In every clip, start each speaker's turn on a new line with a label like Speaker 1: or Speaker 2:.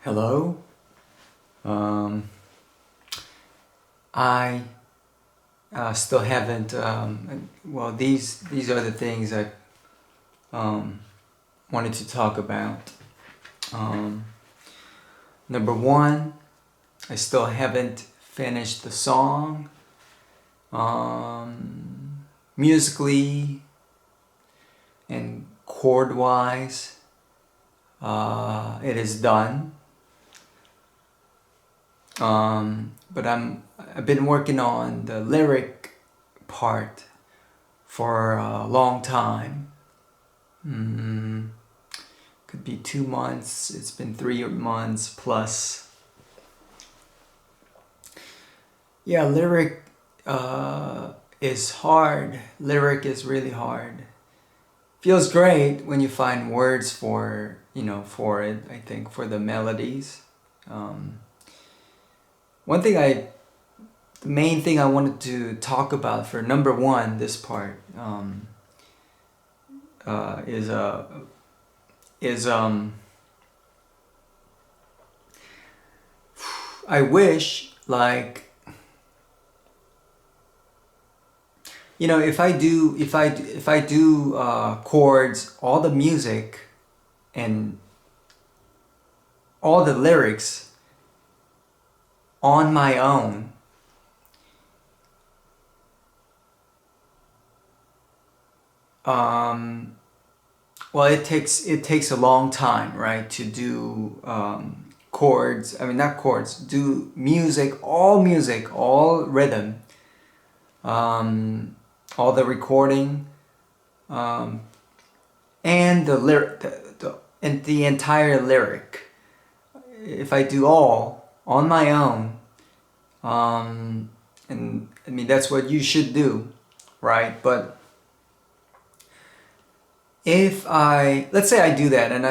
Speaker 1: Hello. I still haven't. Well, these are the things I wanted to talk about. Um, Number one, I still haven't finished the song. Musically and chord wise, it is done. But I've been working on the lyric part for a long time. Could be 2 months. It's been 3 months plus. Yeah, lyric is hard. Lyric is really hard. Feels great when you find words for it. I think for the melodies. The main thing I wanted to talk about for number one, this part, is I wish, like, if I do chords, all the music and all the lyrics on my own, well, it takes a long time, right, to do chords. I mean, not chords. Do music, all rhythm, all the recording, and the lyric, and the entire lyric. If I do all on my own, and I mean that's what you should do, right? But if let's say I do that, and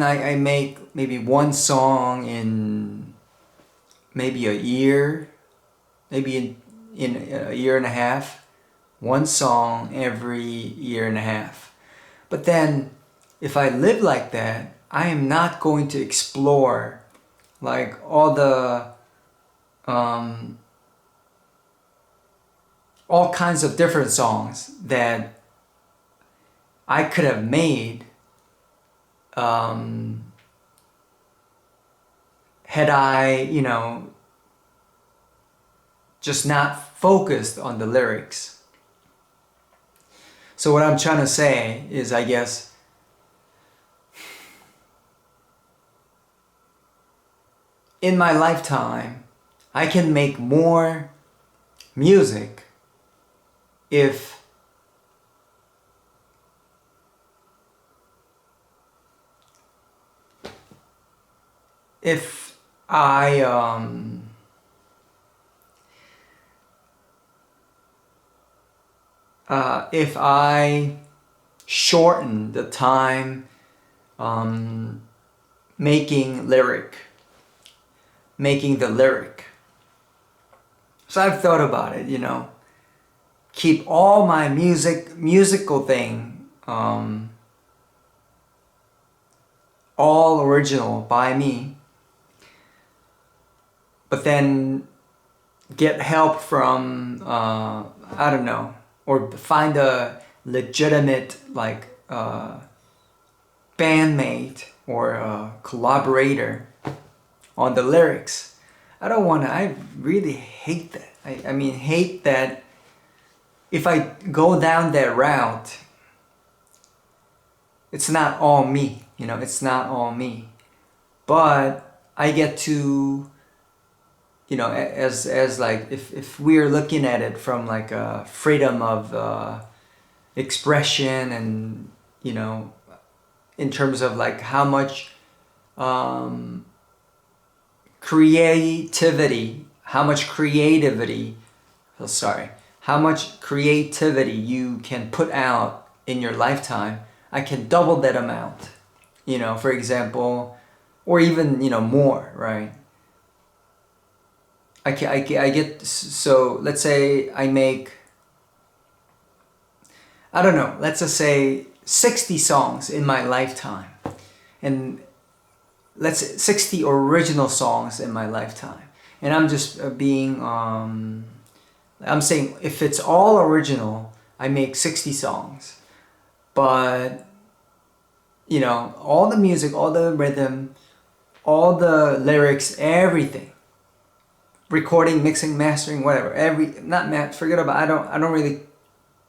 Speaker 1: I make maybe one song in maybe a year, maybe in a year and a half, one song every year and a half. But then if I live like that, I am not going to explore like all the all kinds of different songs that I could have made had I, just not focused on the lyrics. So what I'm trying to say is, I guess, in my lifetime, I can make more music if if I shorten the time making the lyric. So I've thought about it, keep all my musical thing all original by me, but then get help from I don't know, or find a legitimate like bandmate or a collaborator on the lyrics. I really hate that. I mean, hate that if I go down that route, it's not all me, it's not all me. But I get to, as like, if we're looking at it from like a freedom of expression and, in terms of like how much creativity you can put out in your lifetime, I can double that amount, for example, or even, more, right? I get, so let's say I make, I don't know, let's just say 60 songs in my lifetime. And let's say 60 original songs in my lifetime. And I'm just being, I'm saying if it's all original, I make 60 songs. But, you know, all the music, all the rhythm, all the lyrics, everything, recording, mixing, mastering, whatever, forget about, I don't really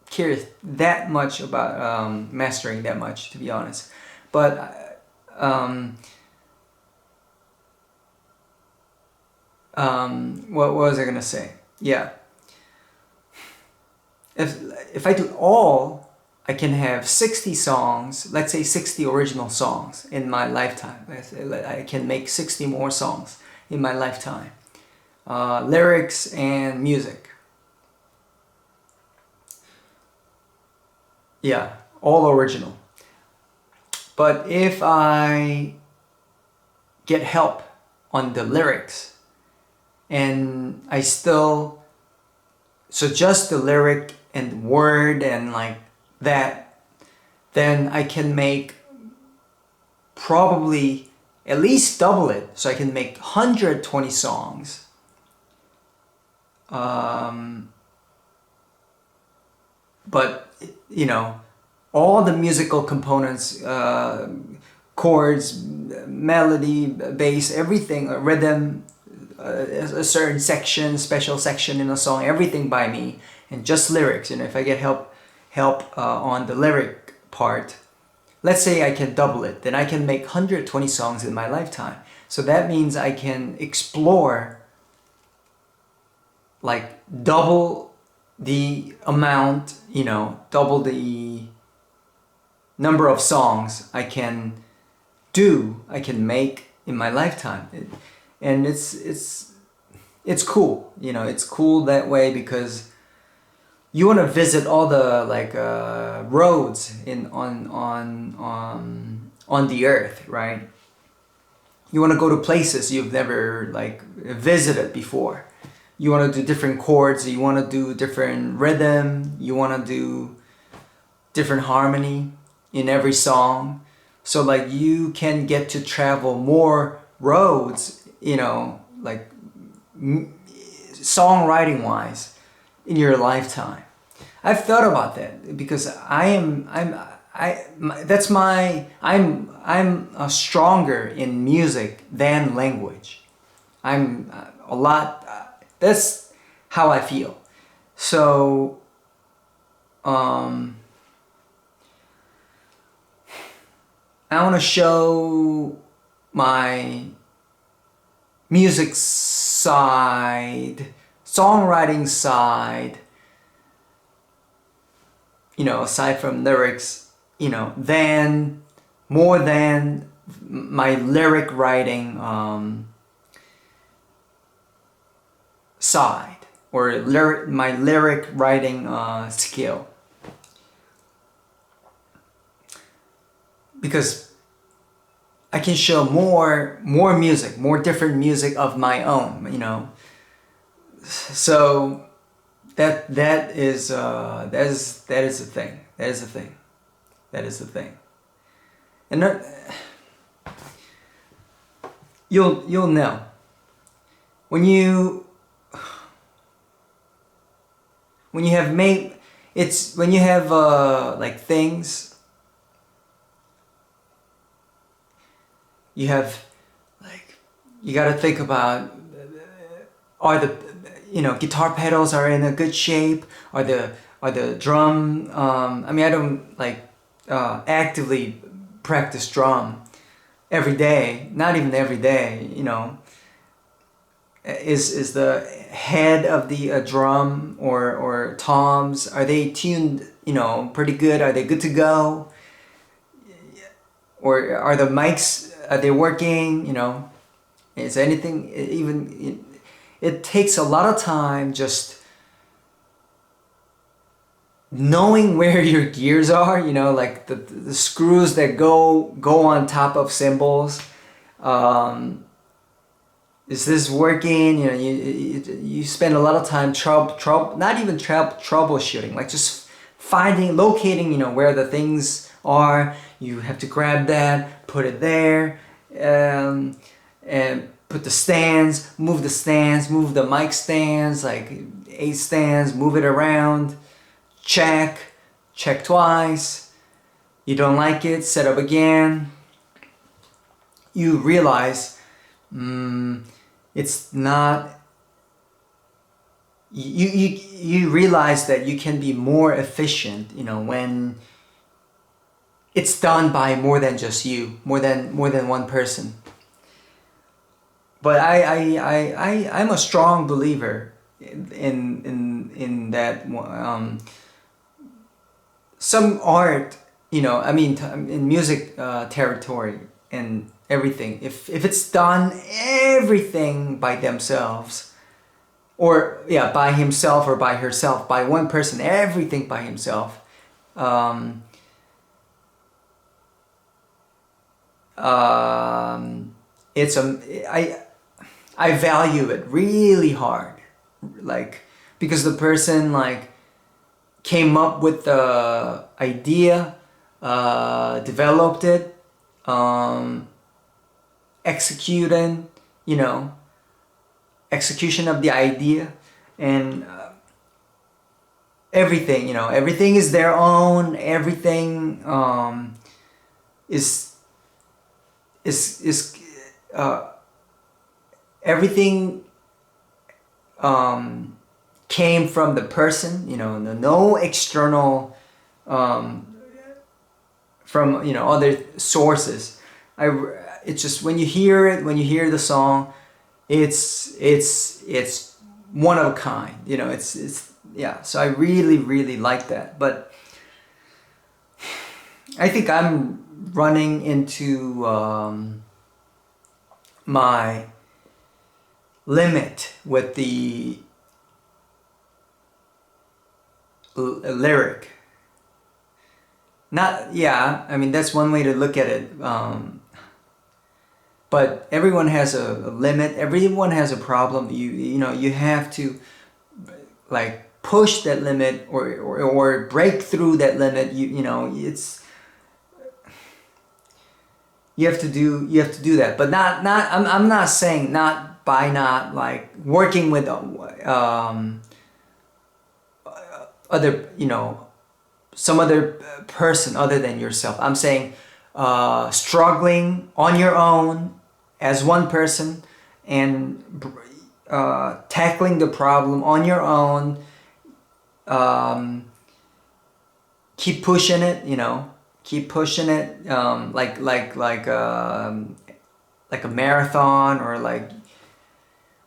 Speaker 1: care that much about mastering that much, to be honest. But what was I gonna say? Yeah, if I do all, I can have 60 songs, let's say 60 original songs in my lifetime. I can make 60 more songs in my lifetime. Lyrics and music. Yeah, all original. But if I get help on the lyrics and I still, so just the lyric and word and like that, then I can make probably at least double it. So I can make 120 songs. But, you know, all the musical components, chords, melody, bass, everything, rhythm, a certain section, special section in a song, everything by me, and just lyrics. And if I get help on the lyric part, let's say I can double it, then I can make 120 songs in my lifetime. So that means I can explore like double the amount, you know, double the number of songs I can make in my lifetime. And it's cool, you know, it's cool that way, because you want to visit all the like roads on the earth, right? You want to go to places you've never like visited before. You want to do different chords, you want to do different rhythm, you want to do different harmony in every song. So like you can get to travel more roads, you know, like songwriting wise in your lifetime. I've thought about that because I'm stronger in music than language. I'm a lot. That's how I feel. So, I want to show my music side, songwriting side, you know, aside from lyrics, you know, more than my lyric writing side, or my lyric writing skill. Because I can show more music, more different music of my own, you know. So that is the thing. That is the thing. And you'll know when you have made when you have like things. You have, like, you got to think about, are the, you know, guitar pedals are in a good shape? Are the drum, I mean, I don't like actively practice drum every day, not even every day, you know. Is the head of the drum or toms, are they tuned, you know, pretty good? Are they good to go? Or are the mics, are they working, you know? Is anything, even, it takes a lot of time just knowing where your gears are, you know, like the screws that go on top of cymbals. Is this working? You know, you spend a lot of time not even troubleshooting, like just locating, you know, where the things are. You have to grab that, put it there, and put the stands, move the mic stands, like 8 stands, move it around, check twice. You don't like it, set up again. You realize it's not. You realize that you can be more efficient, when it's done by more than just you, more than one person. But I'm a strong believer in that. Some art, in music territory and everything. If it's done everything by themselves, or by himself or by herself, by one person, everything by himself. It's I value it really hard, like, because the person like came up with the idea, developed it, execution of the idea, and everything. Everything is their own. Everything is everything came from the person. No external from other sources. It's just when you hear it, when you hear the song, it's one of a kind. So I really like that. But I think I'm running into my limit with the lyric. That's one way to look at it. But everyone has a limit. Everyone has a problem. You have to like push that limit or break through that limit. You have to do that. But not I'm not saying not by not like working with other some other person other than yourself. I'm saying struggling on your own as one person and tackling the problem on your own. Keep pushing it, keep pushing it, like a marathon,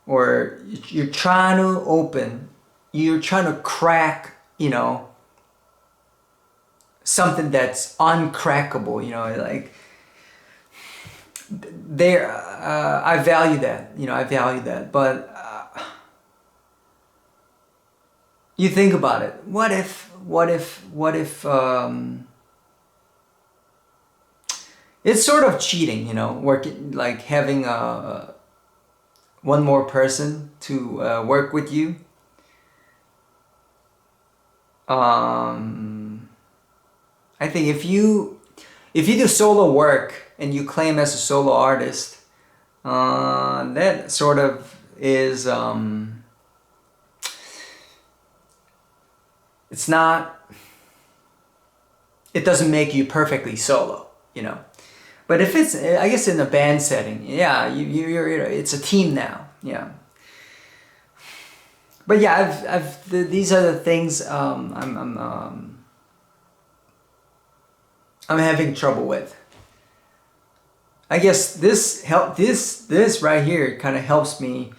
Speaker 1: or you're trying to crack, something that's uncrackable, like there. I value that, but you think about it. What if it's sort of cheating, working, like having one more person to work with you. I think if you do solo work and you claim as a solo artist, that sort of is it doesn't make you perfectly solo, But if it's, I guess, in a band setting, you're it's a team now, But these are the things I'm having trouble with. I guess this right here kind of helps me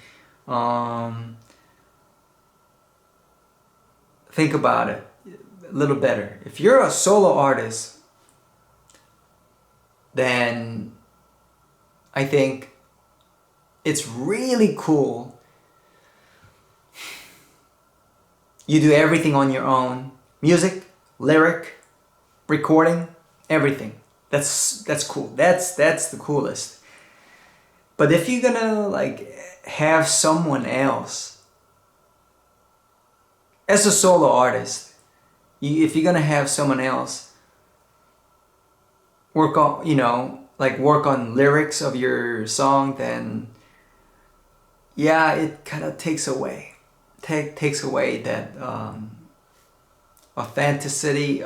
Speaker 1: think about it a little better. If you're a solo artist, then I think it's really cool. You do everything on your own. Music, lyric, recording, everything. That's cool. That's the coolest. But if you're gonna like have someone else as a solo artist, if you're gonna have someone else work on, like work on lyrics of your song, then yeah, it kind of takes away that authenticity.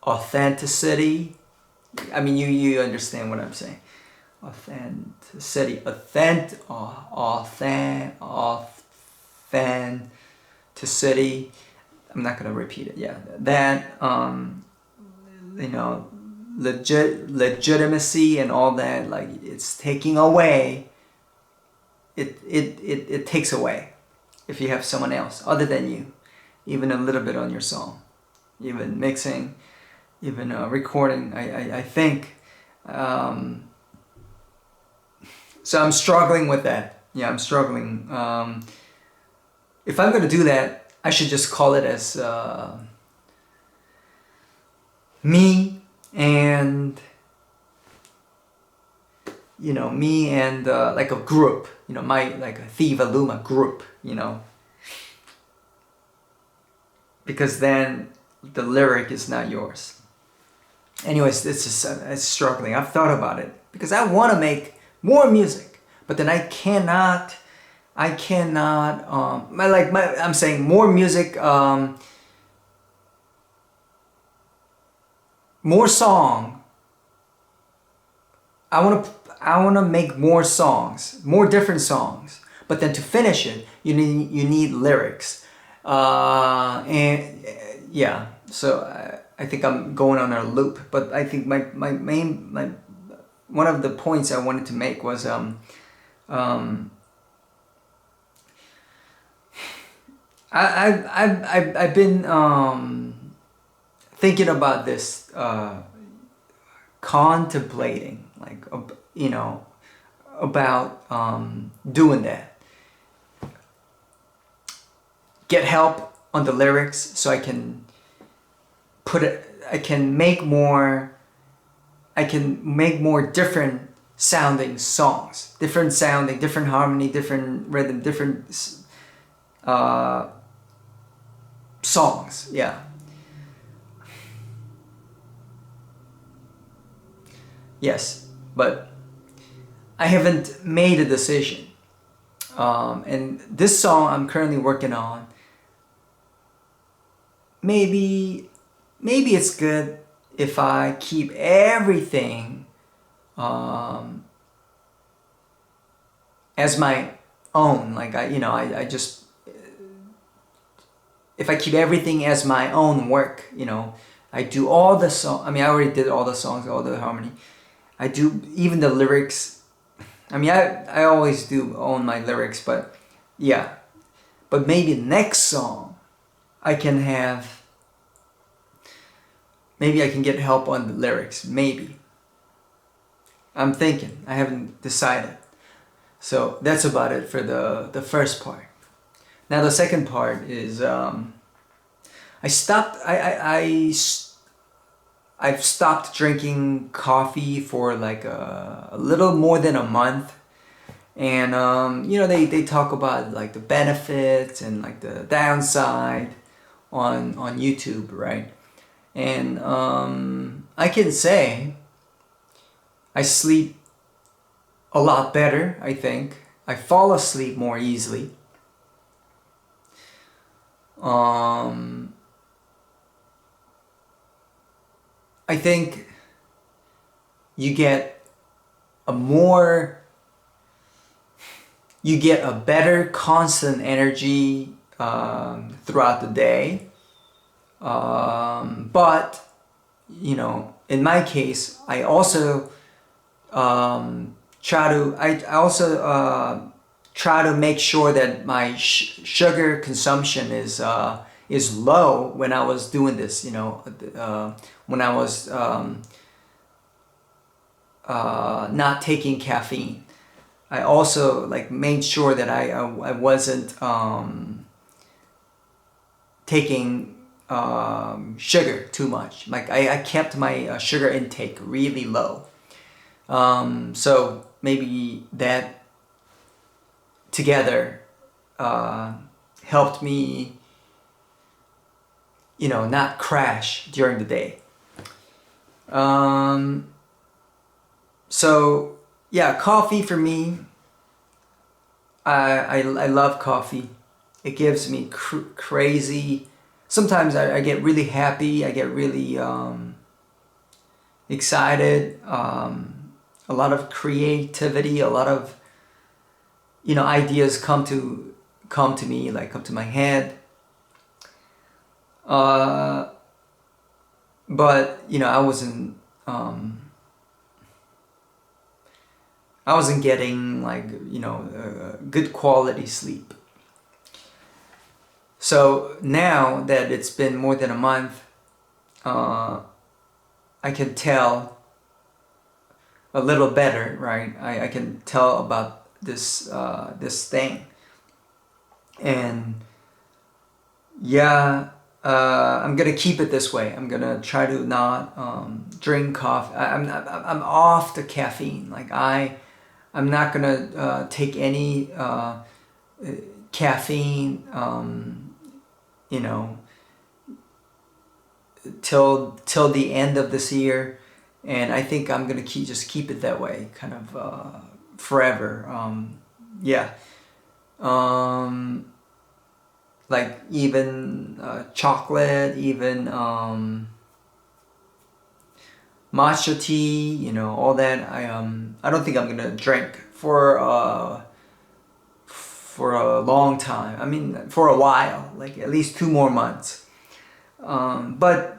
Speaker 1: Authenticity. I mean, you understand what I'm saying. Authenticity. Authenticity. I'm not gonna repeat it. Yeah, that you know, legitimacy and all that. Like it's taking away. It takes away if you have someone else other than you, even a little bit on your song, even mixing, even recording. I think. So I'm struggling with that. Yeah, I'm struggling. If I'm gonna do that, I should just call it as me and like a group. My like a Thiva Luma group. Because then the lyric is not yours. Anyways, it's struggling. I've thought about it because I want to make more music, but then I cannot. I'm saying more music, more song. I want to make more songs, more different songs. But then to finish it, you need lyrics, and yeah. So I think I'm going on a loop. But I think my one of the points I wanted to make was I've been thinking about this, contemplating, like about doing that. Get help on the lyrics so I can make more different sounding songs, different harmony, different rhythm, different songs. Yeah. Yes, but I haven't made a decision. And this song I'm currently working on, maybe it's good if I keep everything as my own. Like I just, if I keep everything as my own work, I do all the song. I mean, I already did all the songs, all the harmony. I do even the lyrics. I mean, I always do own my lyrics, but yeah. But maybe next song, maybe I can get help on the lyrics. Maybe. I'm thinking. I haven't decided. So that's about it for the first part. Now the second part is I've stopped drinking coffee for like a little more than a month, and they talk about like the benefits and like the downside on YouTube, right? And I can say I sleep a lot better. I think I fall asleep more easily. I think you get a better constant energy throughout the day. But in my case, I also try to make sure that my sugar consumption is low when I was doing this. When I was not taking caffeine, I also like made sure that I wasn't taking sugar too much. Like I kept my sugar intake really low. So maybe that together helped me, not crash during the day. So yeah, coffee for me, I love coffee. It gives me crazy. Sometimes I get really happy. I get really excited. A lot of creativity. A lot of ideas come to me, like come to my head. Uh, but I wasn't getting like good quality sleep. So now that it's been more than a month, uh, I can tell a little better, right? I can tell about this thing, and yeah, I'm gonna keep it this way. I'm gonna try to not drink coffee. I'm off the caffeine. Like I'm not gonna take any caffeine. You know, till the end of this year, and I think I'm gonna keep it that way, kind of forever. Yeah. Um, like even chocolate, even matcha tea, all that. I don't think I'm gonna drink for a long time. I mean, for a while, like at least 2 more months. But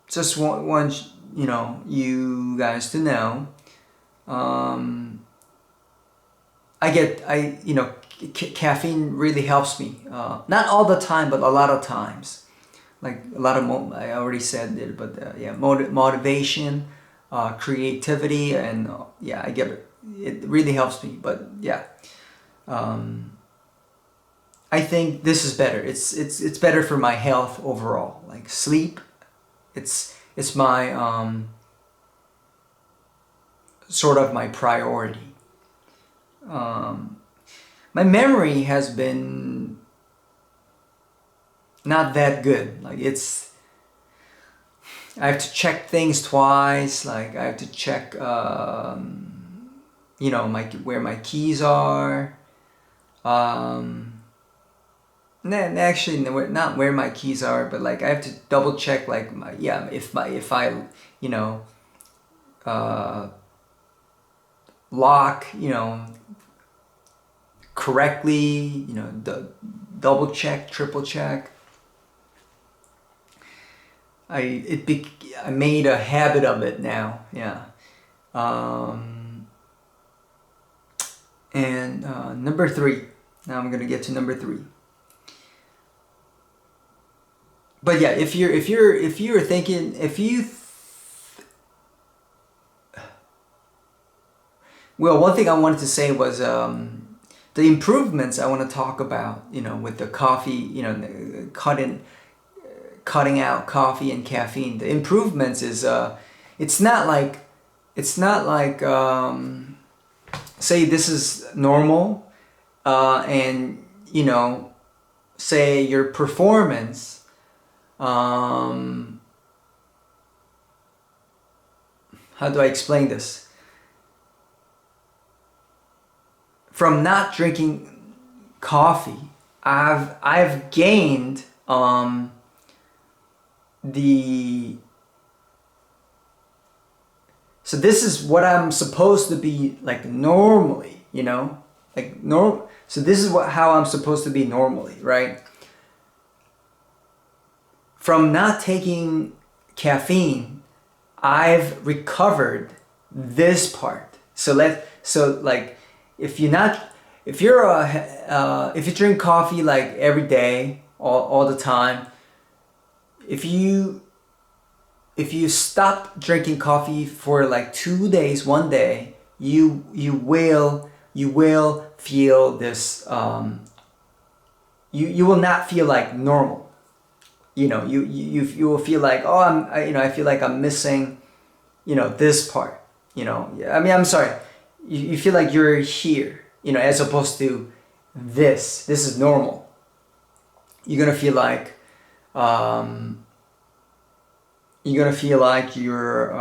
Speaker 1: just want you guys to know. Caffeine really helps me. Not all the time, but a lot of times. Like a lot of I already said it, but yeah, motivation, creativity, and yeah, I get it. It really helps me. But yeah, um, I think this is better. It's better for my health overall. Like sleep, it's my sort of my priority. Um, my memory has been not that good. Like I have to check things twice. Like I have to check, where my keys are. Actually, not where my keys are, but like I have to double check. Like if I, you know, uh, lock, correctly. Double check, triple check. I made a habit of it now. Yeah. And number three. Now I'm gonna get to number three. But yeah, if you're thinking, well, one thing I wanted to say was the improvements I want to talk about. With the coffee. Cutting out coffee and caffeine. The improvements is it's not like say this is normal, and say your performance, how do I explain this? From not drinking coffee, I've gained the so this is what I'm supposed to be like normally, like normal. So this is how I'm supposed to be normally, right? From not taking caffeine, I've recovered this part. So like if if you drink coffee like every day, all the time, if you stop drinking coffee for like 2 days, one day, you will feel this. You will not feel like normal. You will feel like, oh, I feel like I'm missing, this part. I mean, I'm sorry. You feel like you're here, as opposed to this. This is normal. You're gonna feel like. You're gonna feel like you're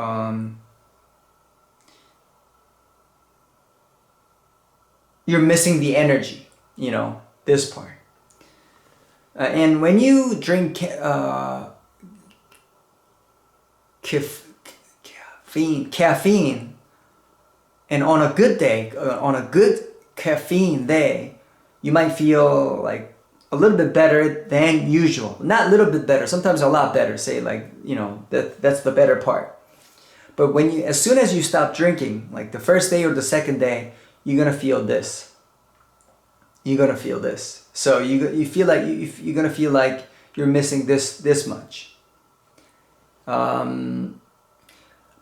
Speaker 1: you're missing the energy, this part. And when you drink caffeine, and on a good day, on a good caffeine day, you might feel like a little bit better than usual. Not a little bit better, sometimes a lot better, say that's the better part. But as soon as you stop drinking, like the first day or the second day, you're gonna feel this. You're gonna feel this. So you feel like you're gonna feel like you're missing this much. But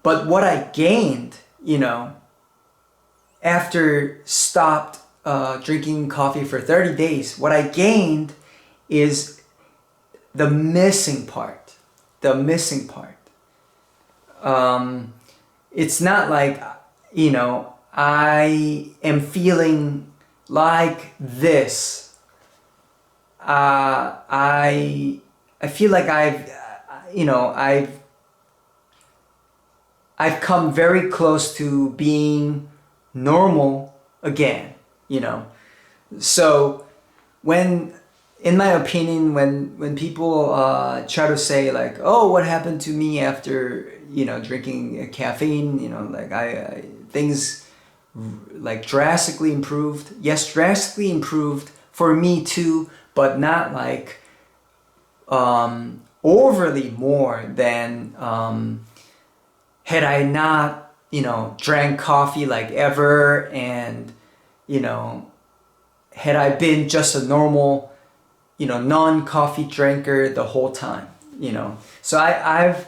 Speaker 1: what I gained, after stopped drinking coffee for 30 days, what I gained is the missing part. The missing part. It's not like, I am feeling like this. I feel like I've come very close to being normal again, So in my opinion, when people try to say like, oh, what happened to me after, drinking caffeine, things like drastically improved. Yes, drastically improved for me too, but not like overly more than had I not, drank coffee like ever, and, had I been just a normal, non-coffee drinker the whole time, So I've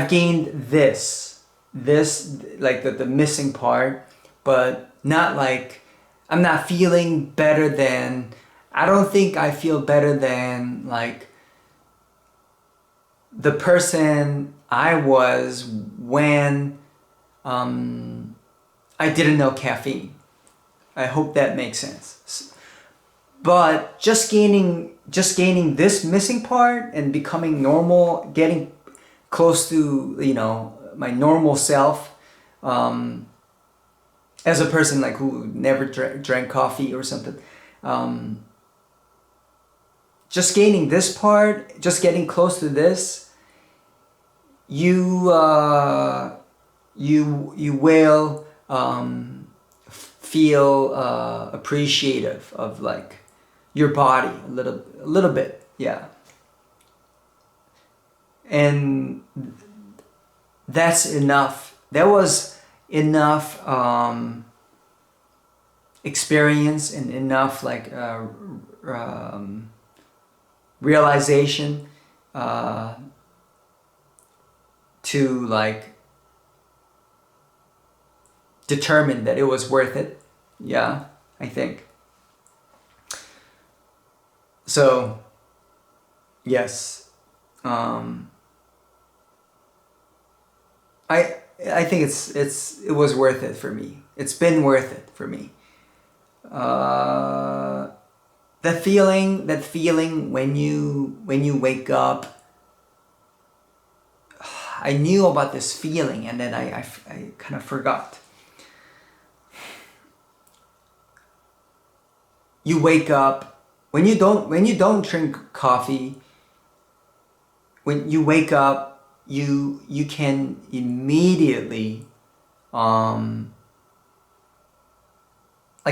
Speaker 1: gained this like the missing part, but not like, I'm not feeling better than, I don't think I feel better than like the person I was when I didn't know caffeine. I hope that makes sense. But just gaining this missing part and becoming normal, getting close to, my normal self, as a person like who never drank coffee or something, just gaining this part, just getting close to this, you will feel appreciative of like your body a little bit, yeah. And that's enough. That was enough experience and enough like realization to like determine that it was worth it. Yeah, I think. So, yes, I think it was worth it for me. It's been worth it for me. That feeling when you wake up. I knew about this feeling and then I kind of forgot. You wake up when you don't drink coffee. When you wake up, you can immediately like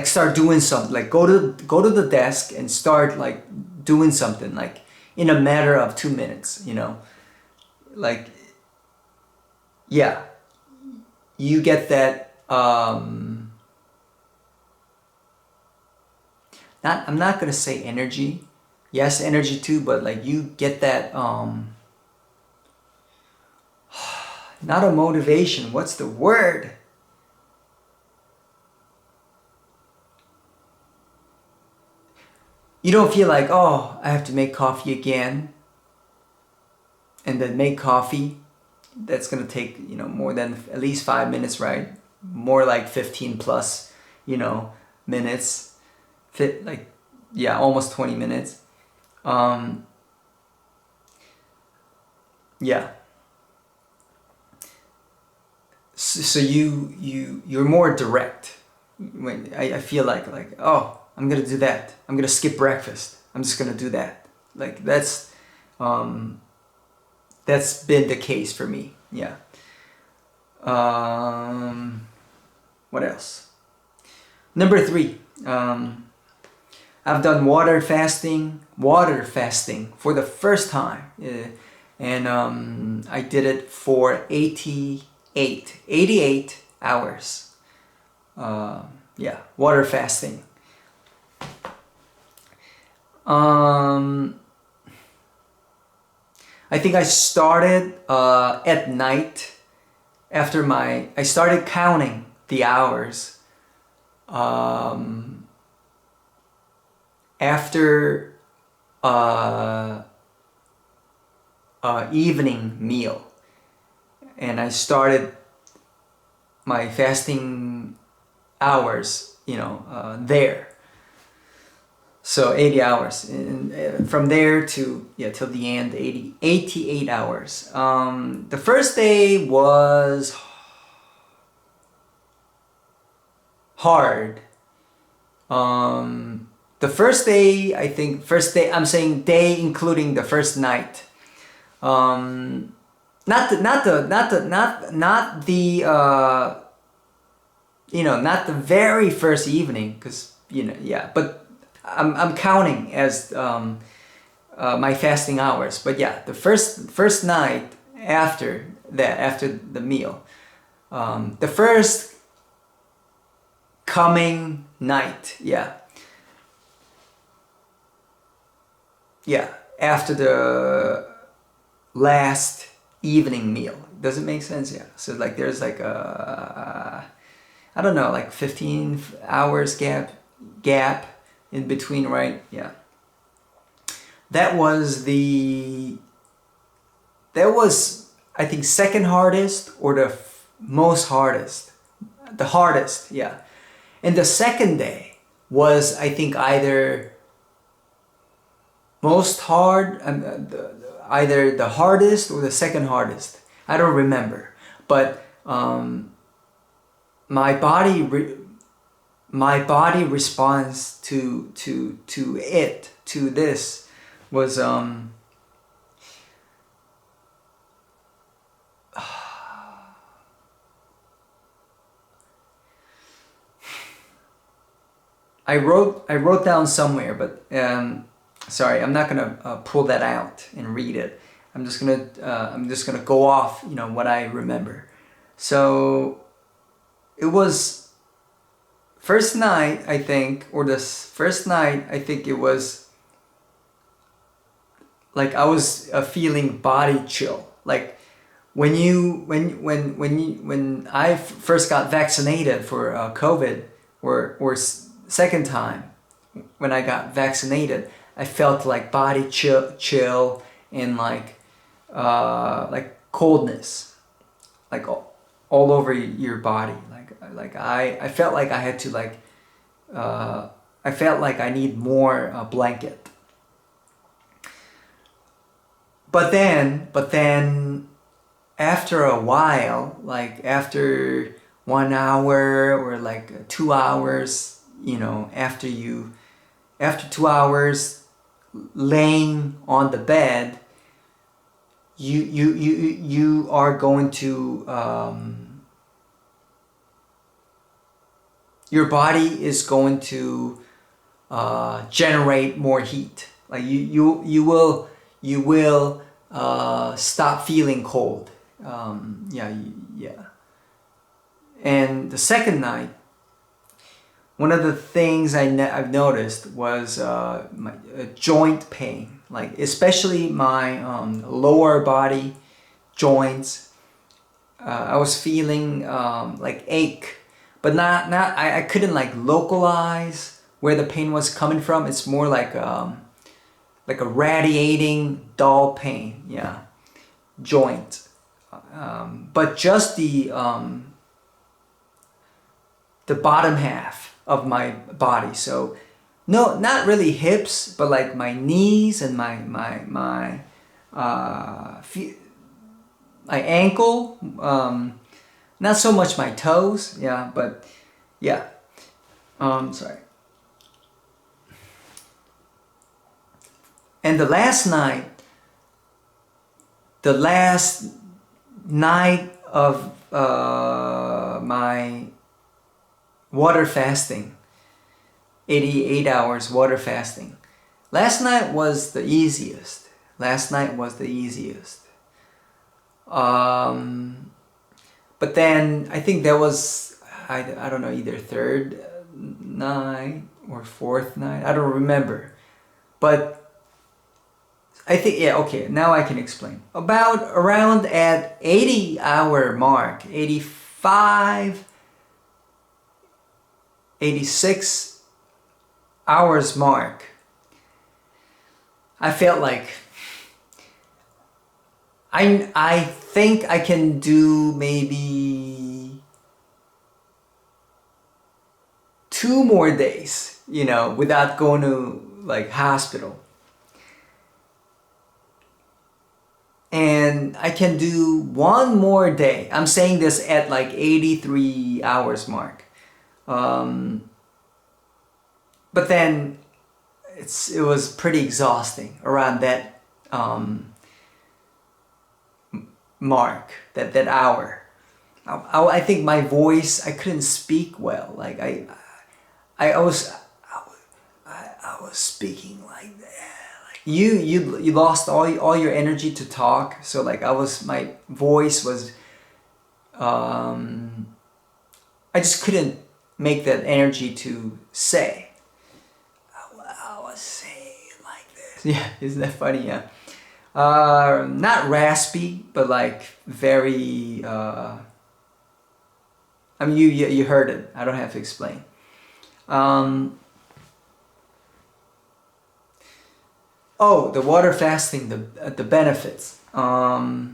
Speaker 1: start doing something, like go to the desk and start like doing something like in a matter of 2 minutes, like, yeah, you get that I'm not gonna say energy, yes, energy too, but like you get that not a motivation, what's the word? You don't feel like, oh, I have to make coffee again and then make coffee. That's gonna take, more than at least 5 minutes, right? More like 15 plus, minutes. Almost 20 minutes. Yeah. So you're more direct. when I feel like, oh, I'm gonna do that. I'm gonna skip breakfast. I'm just gonna do that. Like that's been the case for me. Yeah. What else? Number 3. I've done water fasting for the first time. And I did it for 88 hours. Yeah, water fasting. I think I started at night after I started counting the hours after evening meal, and I started my fasting hours, there. So 80 hours, and from there to till the end, 88 hours. The first day was hard. The first day, I think, I'm saying day including the first night. Not the not the very first evening, because but I'm counting as my fasting hours. But yeah, the first night after that, after the meal, the first coming night, after the last evening meal. Does it make sense? Yeah. So like there's like I don't know, like 15 hours gap in between, right? Yeah. That was I think second hardest or the most hardest. The hardest, yeah. And the second day was, I think, either most hard, either the hardest or the second hardest. I don't remember, but my body response to this was I wrote down somewhere, but sorry, I'm not gonna pull that out and read it. I'm just gonna go off, what I remember. So it was first night, I think, it was like I was feeling body chill. Like when I first got vaccinated for COVID, or second time when I got vaccinated, I felt like body chill and like coldness, like all over your body. Like I felt like I had to I felt like I need more blanket. But then after a while, like after 1 hour or like 2 hours, after 2 hours laying on the bed, you are going to your body is going to generate more heat. Like you will stop feeling cold. And the second night, one of the things I've noticed was my joint pain, like especially my lower body joints. I was feeling like ache, but not I couldn't like localize where the pain was coming from. It's more like a radiating dull pain, joint. But just the bottom half of my body. So no, not really hips, but like my knees and my ankle. Not so much my toes, but yeah. Sorry. And the last night of my water fasting, 88 hours water fasting. Last night was the easiest. Last night was the easiest. But then I think there was, I don't know, either third night or fourth night. I don't remember. But I think, yeah, okay, now I can explain. Around at 80-hour mark, 85, 86 hours mark, I felt like I think I can do maybe 2 more days, you know, without going to like hospital. And I can do 1 more day. I'm saying this at like 83 hours mark. But then it was pretty exhausting around that mark, that hour. I think my voice, I couldn't speak well. Like I was speaking like that. Like you lost all your energy to talk. So like my voice was, I just couldn't make that energy to say. I was saying like this. Yeah, isn't that funny? Yeah. Not raspy, but like very. I mean, you heard it. I don't have to explain. Oh, the water fasting, the benefits. I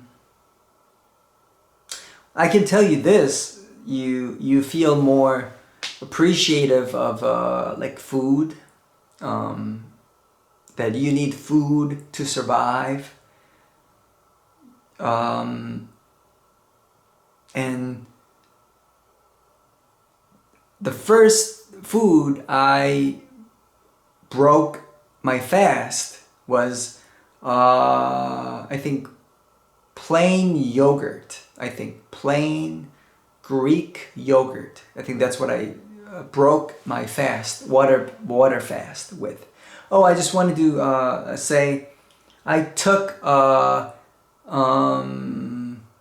Speaker 1: can tell you this: you feel more appreciative of like food. That you need food to survive. And the first food I broke my fast was, I think, plain yogurt. I think plain Greek yogurt. I think that's what I broke my fast, water fast with. Oh, I just wanted to say, I took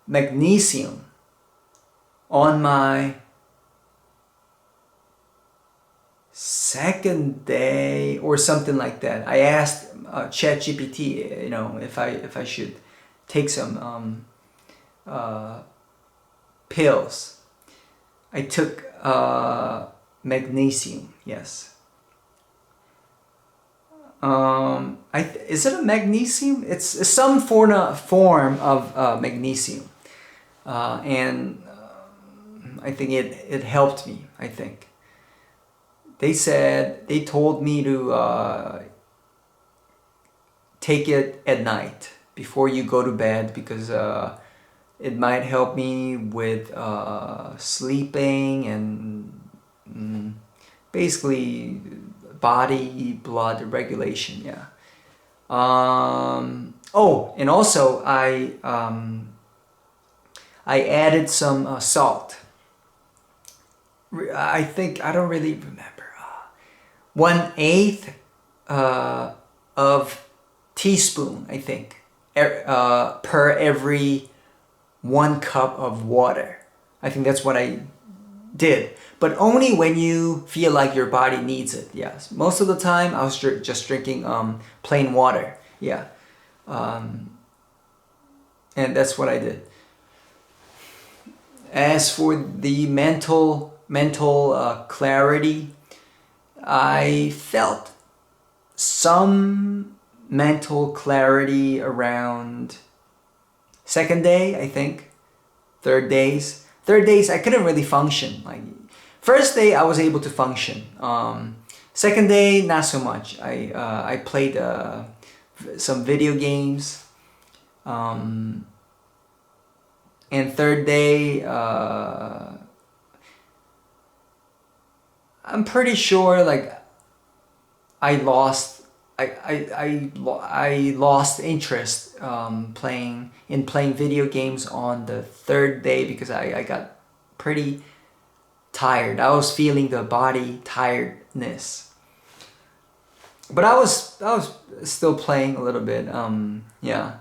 Speaker 1: magnesium on my second day or something like that. I asked ChatGPT, you know, if I should take some pills. I took magnesium. Yes. Is it a magnesium? It's some form of magnesium, and I think it helped me. I think they told me to take it at night before you go to bed, because it might help me with sleeping and basically body blood regulation. Yeah. Oh, and also I added some salt. I think, I don't really remember. 1/8 of teaspoon, I think, per every 1 cup of water. I think that's what I did, but only when you feel like your body needs it. Yes, most of the time I was just drinking plain water. Yeah, and that's what I did. As for the mental clarity, I felt some mental clarity around second day, I think. Third days I couldn't really function. Like first day I was able to function. Second day not so much. I played some video games. And third day I'm pretty sure like I lost I lost interest playing video games on the third day because I got pretty tired. I was feeling the body tiredness, but I was still playing a little bit. Yeah.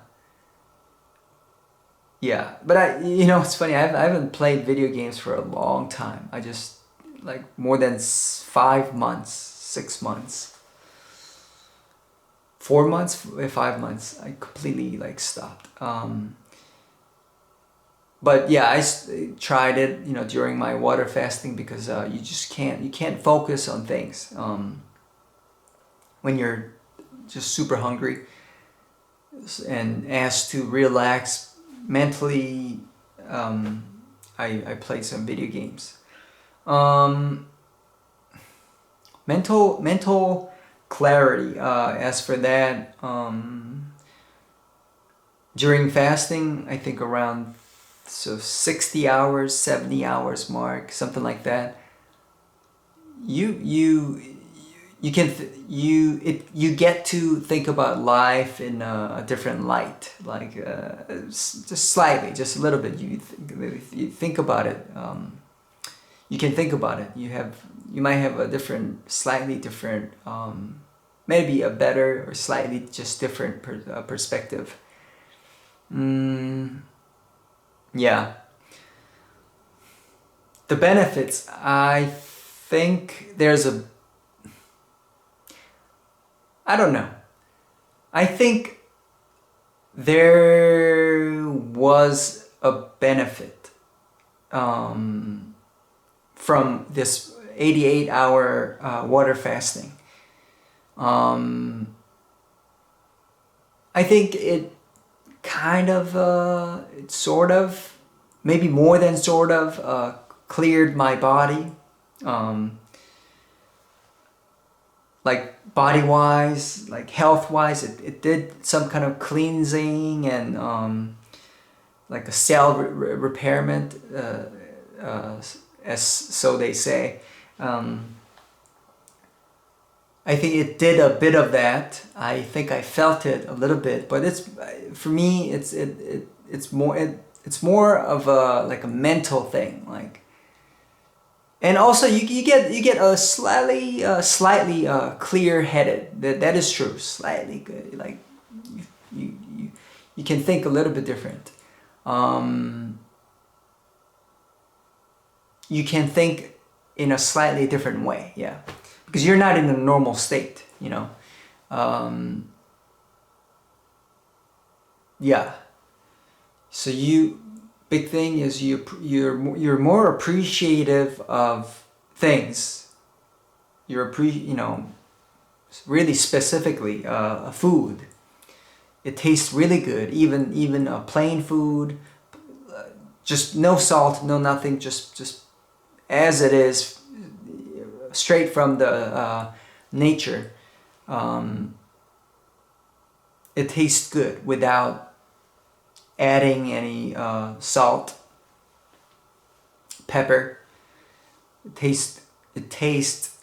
Speaker 1: But it's funny. I haven't played video games for a long time. I just like more than 5 months, 6 months. 4 months, 5 months, I completely like stopped. But yeah, tried it, during my water fasting because you can't focus on things when you're just super hungry and asked to relax mentally. I played some video games. Mental clarity. As for that, during fasting, I think around 60 hours, 70 hours mark, something like that. You get to think about life in a different light, like just slightly, just a little bit. You think about it. You can think about it. You might have a slightly different, maybe a better or slightly just different perspective. Yeah. The benefits, I think I don't know. I think there was a benefit from this 88-hour water fasting. I think it kind of, maybe more than cleared my body. Like body-wise, like health-wise, it did some kind of cleansing and like a cell repairment, as so they say. I think it did a bit of that. I think I felt it a little bit, but for me it's more of a mental thing, like. And also you get a slightly clear-headed. That is true. Slightly good. Like you can think a little bit different. You can think in a slightly different way, yeah, because you're not in a normal state, yeah. So big thing is you're more appreciative of things. You're really specifically food. It tastes really good, even plain food, just no salt, no nothing, just as it is, straight from the nature. It tastes good without adding any salt, pepper. It tastes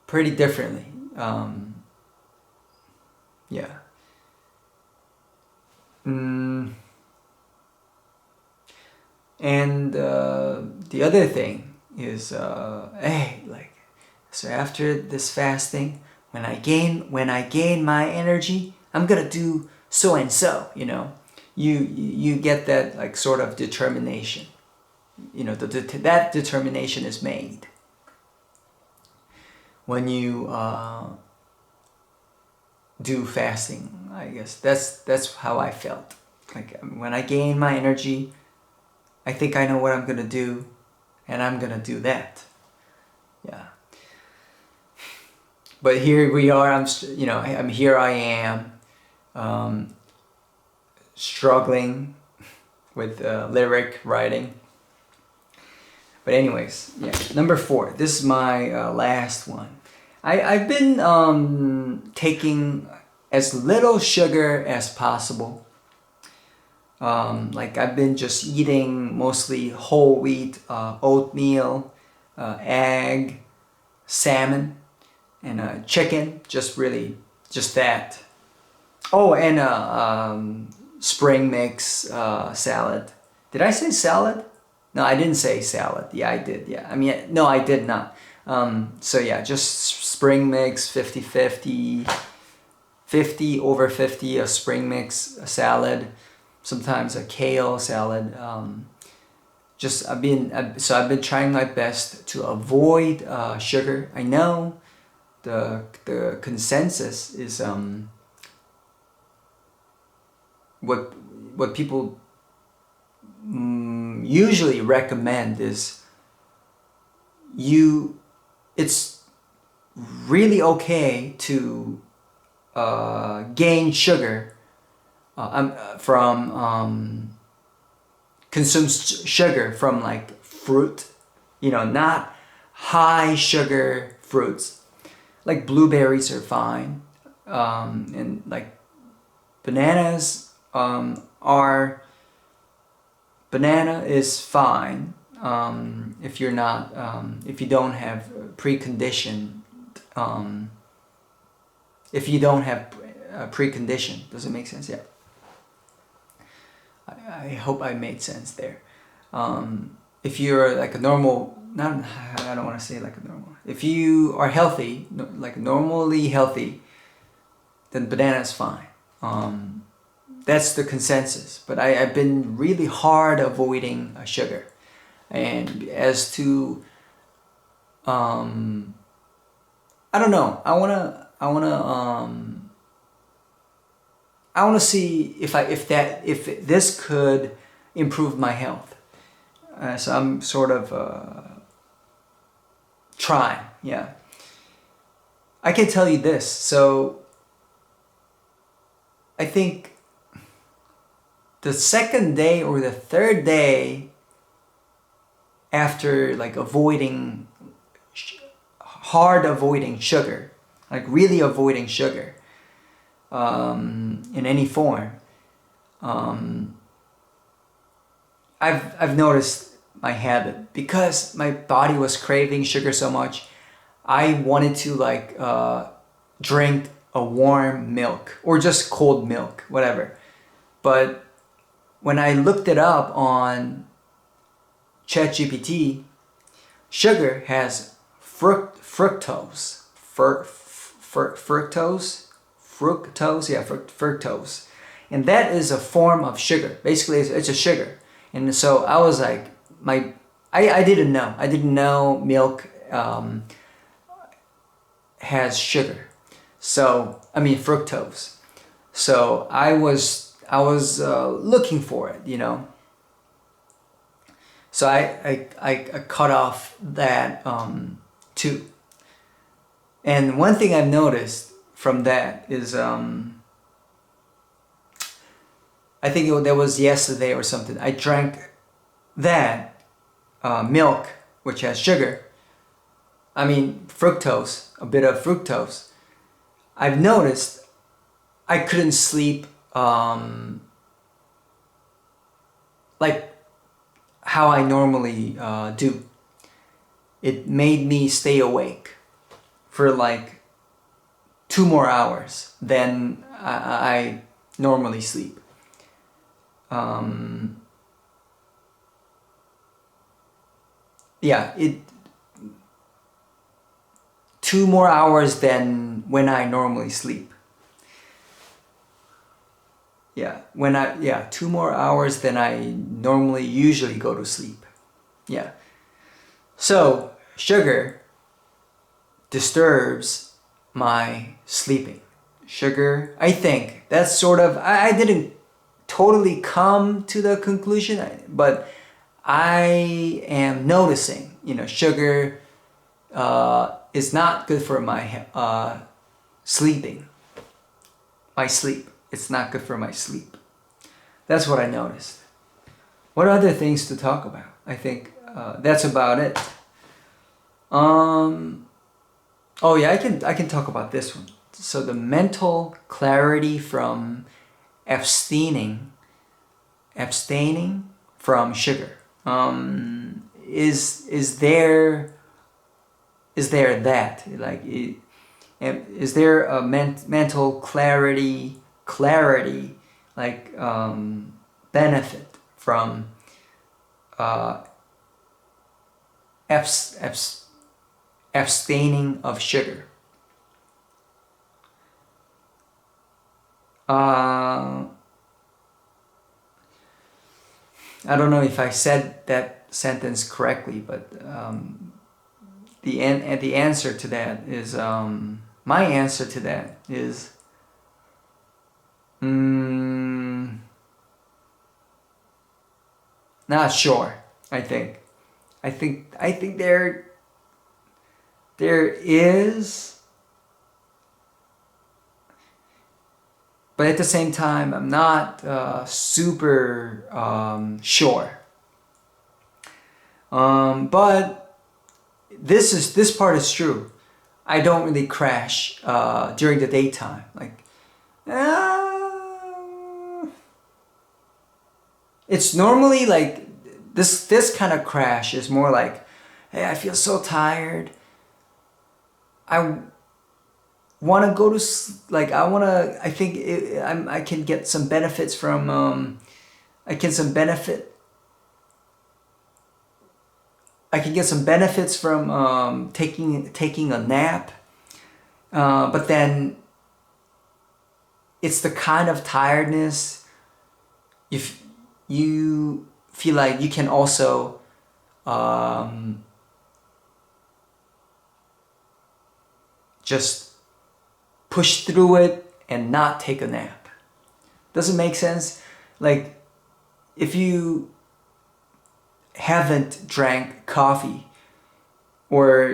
Speaker 1: pretty differently. Yeah. And the other thing is, so after this fasting, when I gain my energy, I'm gonna do so and so. You get that like sort of determination. That determination is made when you do fasting. I guess that's how I felt. Like when I gain my energy, I think I know what I'm gonna do, and I'm gonna do that. Yeah. But here we are. Here I am, struggling with lyric writing. But anyways, yeah. Number 4. This is my last one. I've been taking as little sugar as possible. Like I've been just eating mostly whole wheat oatmeal, egg, salmon, and chicken. Just that. Oh, and spring mix salad. Did I say salad? No, I didn't say salad. Yeah, I did. Yeah, I mean, no, I did not. So yeah, just spring mix 50-50, 50 over 50, a spring mix, a salad, sometimes a kale salad. I've been trying my best to avoid sugar. I know the consensus is what people usually recommend is it's really okay to gain sugar from consume sugar from like fruit, not high sugar fruits. Like blueberries are fine, and like bananas banana is fine if you're not if you don't have preconditioned preconditioned. Does it make sense? Yeah. I hope I made sense there. If you're like a normal, not I don't want to say like a normal. If you are healthy, like normally healthy, then banana is fine. That's the consensus. But I've been really hard avoiding sugar. And as to, I don't know. I wanna see if this could improve my health. So I'm sort of trying. Yeah. I can tell you this. So I think the second day or the third day after like avoiding sugar, like really avoiding sugar in any form, I've noticed my habit, because my body was craving sugar so much. I wanted to like drink a warm milk or just cold milk, whatever. But when I looked it up on ChatGPT, sugar has fructose, fructose, and that is a form of sugar. Basically, it's a sugar. And so I was like, I didn't know milk has sugar. So I mean fructose. So I was looking for it, So I cut off that too. And one thing I've noticed from that is I think that was yesterday or something. I drank that milk, which has sugar. I mean fructose, a bit of fructose. I've noticed I couldn't sleep like how I normally do. It made me stay awake for like 2 more hours than I normally sleep. Yeah, 2 more hours than when I normally sleep. Yeah, 2 more hours than I normally usually go to sleep. Yeah. So, sugar disturbs my sleeping. Sugar, I think, that's sort of, I didn't totally come to the conclusion, but I am noticing, sugar is not good for my sleeping. My sleep. It's not good for my sleep. That's what I noticed. What other things to talk about? I think that's about it. Oh yeah, I can talk about this one. So the mental clarity from abstaining from sugar. Is there is there that like is there a mental clarity like benefit from abstaining of sugar? I don't know if I said that sentence correctly, but the answer to that is my answer to that is not sure. I think there is, but at the same time, I'm not super sure. But this part is true. I don't really crash during the daytime. Like, it's normally like this kind of crash is more like, hey, I feel so tired. I want to go to like I think I can get some benefits from I can get some benefits from taking a nap, but then it's the kind of tiredness if you feel like you can also just push through it and not take a nap. Does it make sense? Like, if you haven't drank coffee, or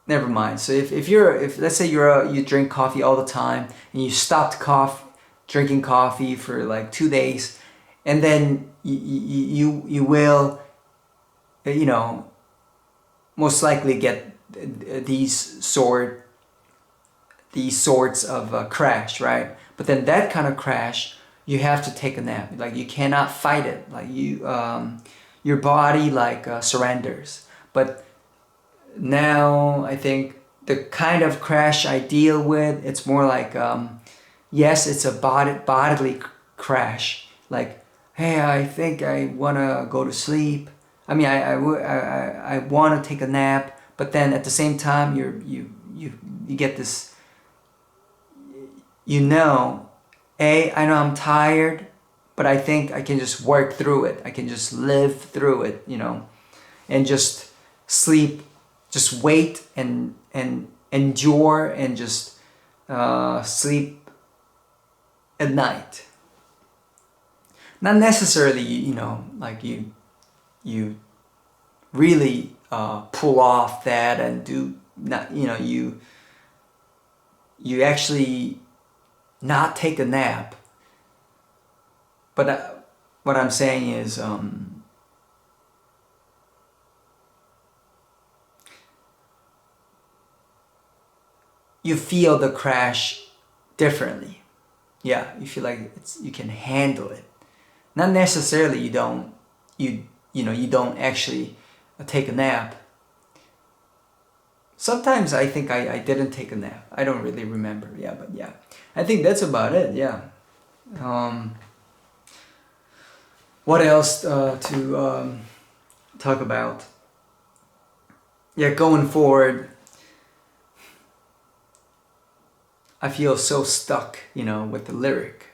Speaker 1: never mind. So if let's say you drink coffee all the time and you stopped drinking coffee for like 2 days, and then you will most likely get these sorts of crash, right? But then that kind of crash, you have to take a nap. Like, you cannot fight it. Like, your body surrenders. But now I think the kind of crash I deal with, it's more like yes, it's a bodily crash. Like, hey, I think I wanna go to sleep. I mean, I want to take a nap, but then at the same time, you get this. I know I'm tired, but I think I can just work through it. I can just live through it, and just sleep, just wait and endure and just sleep at night. Not necessarily, like you really pull off that and do not, you actually not take a nap. But what I'm saying is you feel the crash differently. Yeah, you feel like you can handle it. Not necessarily you don't actually take a nap. Sometimes I think I didn't take a nap. I don't really remember. Yeah, but yeah. I think that's about it. Yeah. What else to talk about? Yeah, going forward, I feel so stuck, with the lyric.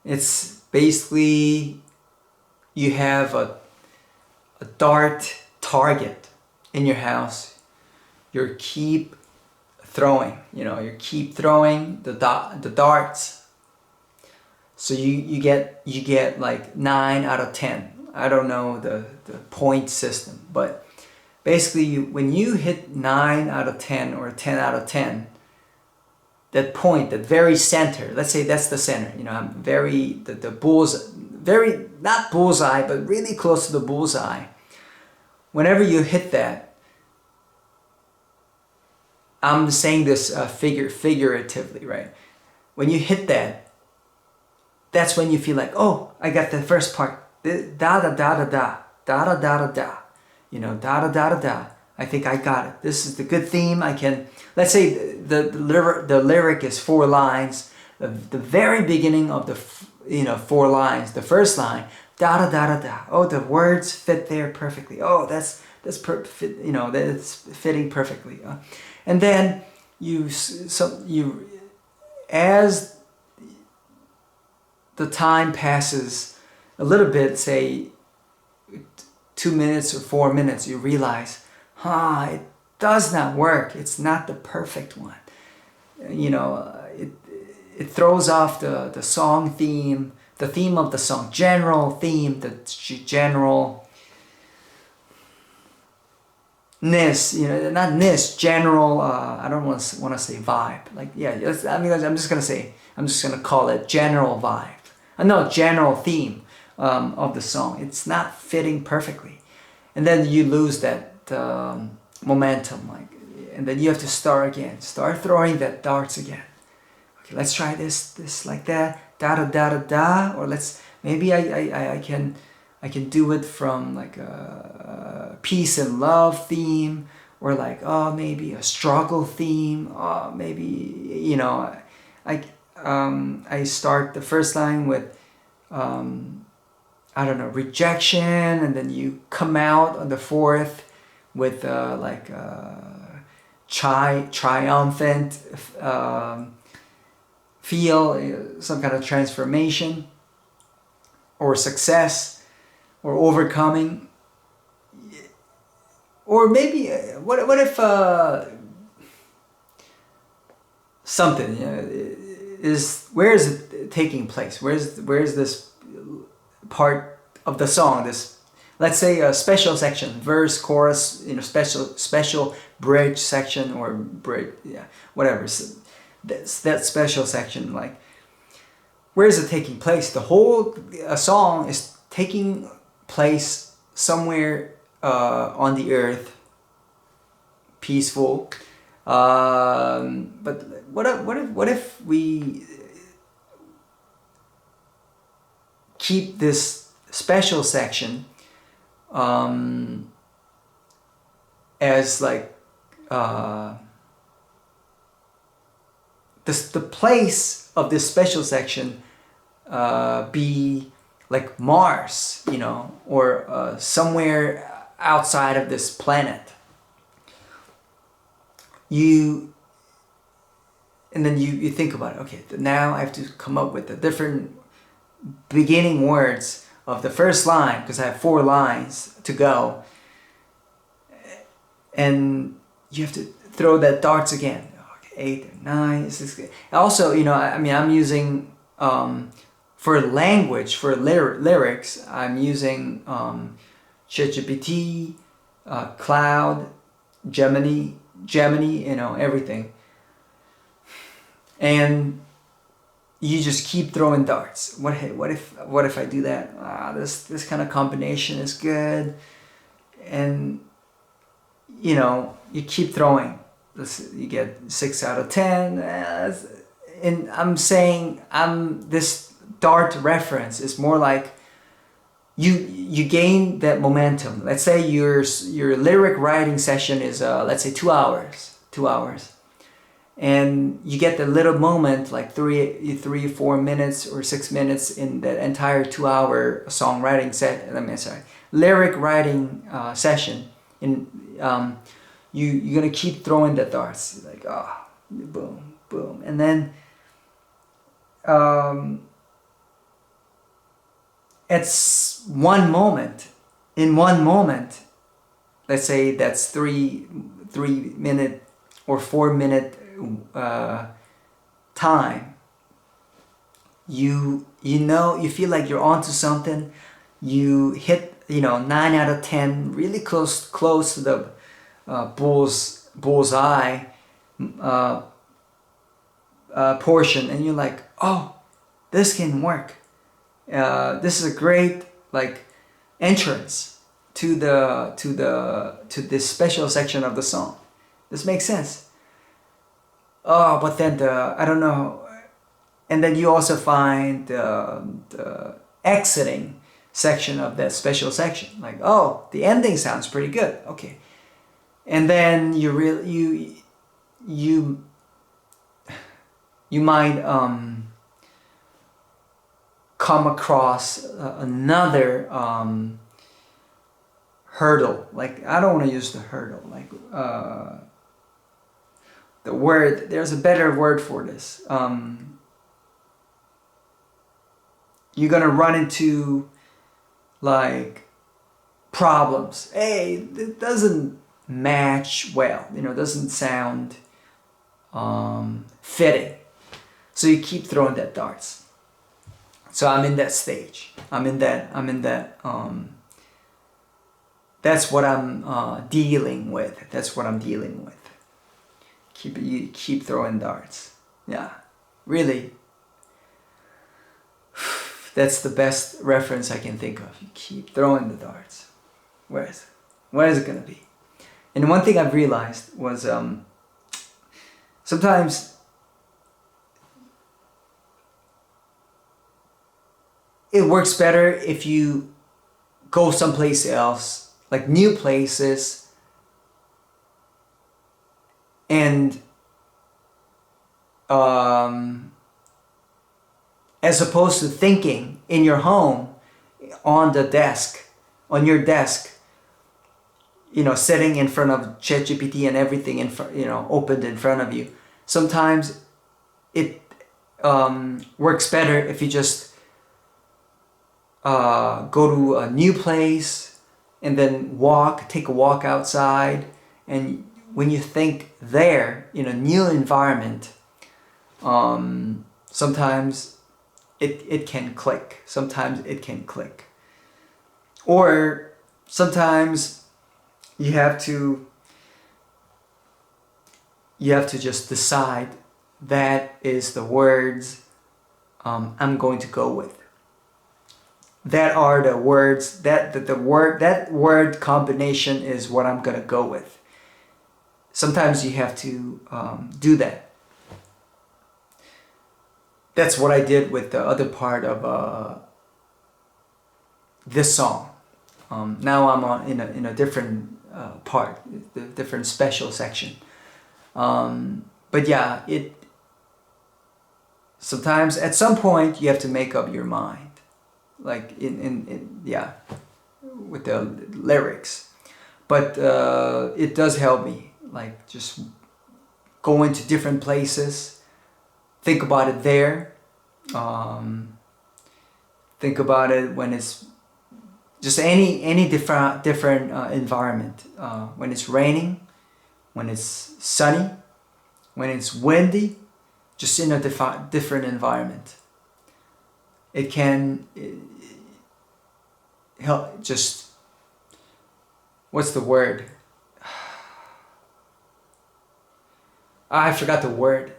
Speaker 1: It's basically you have a dart target in your house. You keep throwing, you keep throwing the darts. So you get like 9 out of 10. I don't know the point system, but basically when you hit 9 out of 10 or 10 out of 10, that point, that very center, let's say that's the center, I'm the bullseye, very, not bullseye, but really close to the bullseye. Whenever you hit that, I'm saying this figuratively, right? When you hit that, that's when you feel like, oh, I got the first part, da da da da da da da da da da, you know, da da da da da. I think I got it. This is the good theme. I can, let's say the lyric is 4 lines. The very beginning of the, you know, 4 lines, the first line, da da da da da. Oh, the words fit there perfectly. Oh, that's you know, that's fitting perfectly. And then as the time passes a little bit, say 2 minutes or 4 minutes, you realize, it does not work. It's not the perfect one. You know, it throws off the song theme, the theme of the song, general theme, the general ness, you know, not ness, general, I don't want to say vibe. Like, yeah, I mean, I'm just gonna call it general vibe. No, general theme of the song. It's not fitting perfectly. And then you lose that momentum, like, and then you have to start again. Start throwing that darts again. Okay, let's try this like that, da da da da da, or maybe I can do it from like a peace and love theme, or like, maybe a struggle theme, maybe, you know, I start the first line with I don't know, rejection, and then you come out on the 4th with like triumphant feel, some kind of transformation or success or overcoming. Or maybe what if something, you know, where is it taking place? Where's this part of the song? This, let's say, a special section, verse, chorus, you know, special bridge section, or bridge, yeah, whatever. So that special section, like, where is it taking place? The whole song is taking place somewhere on the earth, peaceful. But what if we keep this special section as like the place of this special section be like Mars, you know, or somewhere outside of this planet. And then you think about it. Okay, now I have to come up with the different beginning words of the first line, because I have 4 lines to go, and you have to throw that darts again. Okay, 8 or 9. Also, you know, I mean, I'm using for language, for lyrics, I'm using ChatGPT, Cloud, Gemini, you know, everything. And you just keep throwing darts. What if I do that? This kind of combination is good, and you know, you keep throwing. You get 6 out of 10, and I'm saying this dart reference is more like you gain that momentum. Let's say your lyric writing session is let's say 2 hours. And you get the little moment, like 3, 4 minutes or 6 minutes in that entire 2-hour songwriting lyric writing session. You're gonna keep throwing the darts, like boom, boom, and then it's one moment. In one moment, let's say that's 3 minute or 4 minute time, you know, you feel like you're onto something. You hit, you know, 9 out of 10, really close to the bullseye portion, and you're like, oh, this can work. This is a great like entrance to this special section of the song. This makes sense. Oh, but then I don't know. And then you also find the exiting section of that special section. Like, oh, the ending sounds pretty good. Okay. And then you might come across another hurdle. Like, I don't want to use the hurdle. Like, the word, there's a better word for this. You're gonna run into like problems. Hey, it doesn't match well. You know, it doesn't sound fitting. So you keep throwing that darts. So I'm in that stage. I'm in that. That's what I'm dealing with. That's what I'm dealing with. You keep throwing darts. Yeah, really. That's the best reference I can think of. You keep throwing the darts. Where is it gonna be? And one thing I've realized was sometimes it works better if you go someplace else, like new places, and as opposed to thinking in your home on your desk, you know, sitting in front of ChatGPT and everything opened in front of you. Sometimes it works better if you just go to a new place and then take a walk outside. And when you think there in a new environment, sometimes it can click. Sometimes it can click. Or sometimes you have to just decide that is the words I'm going to go with. That are the words, that word combination is what I'm gonna go with. Sometimes you have to do that. That's what I did with the other part of this song. Now I'm in a different part, the different special section. But yeah, sometimes at some point you have to make up your mind. Like with the lyrics, but it does help me, like just go into different places, think about it there, think about it when it's just any different environment, when it's raining, when it's sunny, when it's windy, just in a different environment. It can help. Just, what's the word? I forgot the word.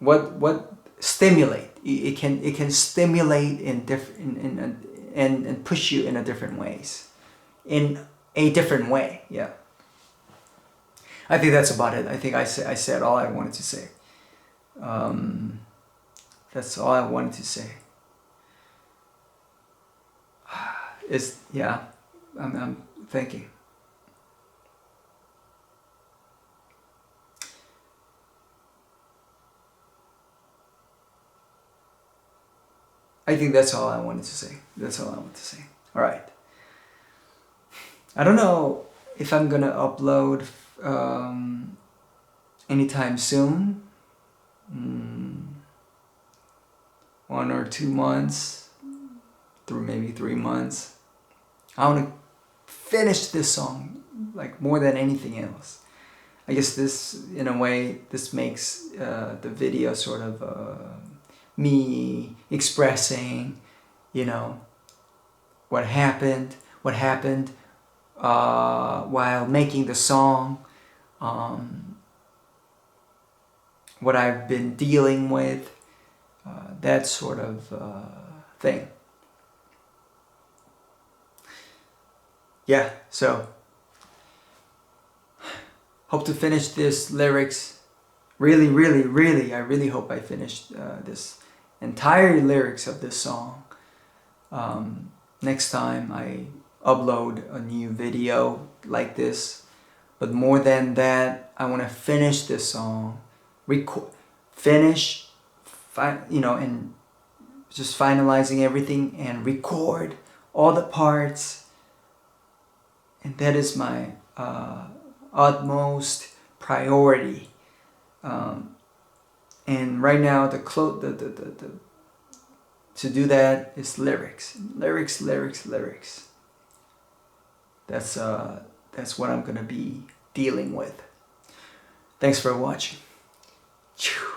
Speaker 1: What stimulate? It can stimulate in different and push you in a different ways, in a different way. Yeah. I think that's about it. I think I said all I wanted to say. That's all I wanted to say. I'm thinking. I think that's all I wanted to say. That's all I want to say. All right. I don't know if I'm gonna upload anytime soon. 1 or 2 months, through maybe 3 months. I want to finish this song, like more than anything else. I guess this, in a way, this makes the video sort of me expressing, what happened while making the song, what I've been dealing with, that sort of thing. Yeah, so hope to finish this lyrics. Really, I really hope I finished this entire lyrics of this song next time I upload a new video like this. But more than that, I want to finish this song, finish, and just finalizing everything and record all the parts. And that is my utmost priority. And right now, to do that is lyrics. That's what I'm gonna be dealing with. Thanks for watching.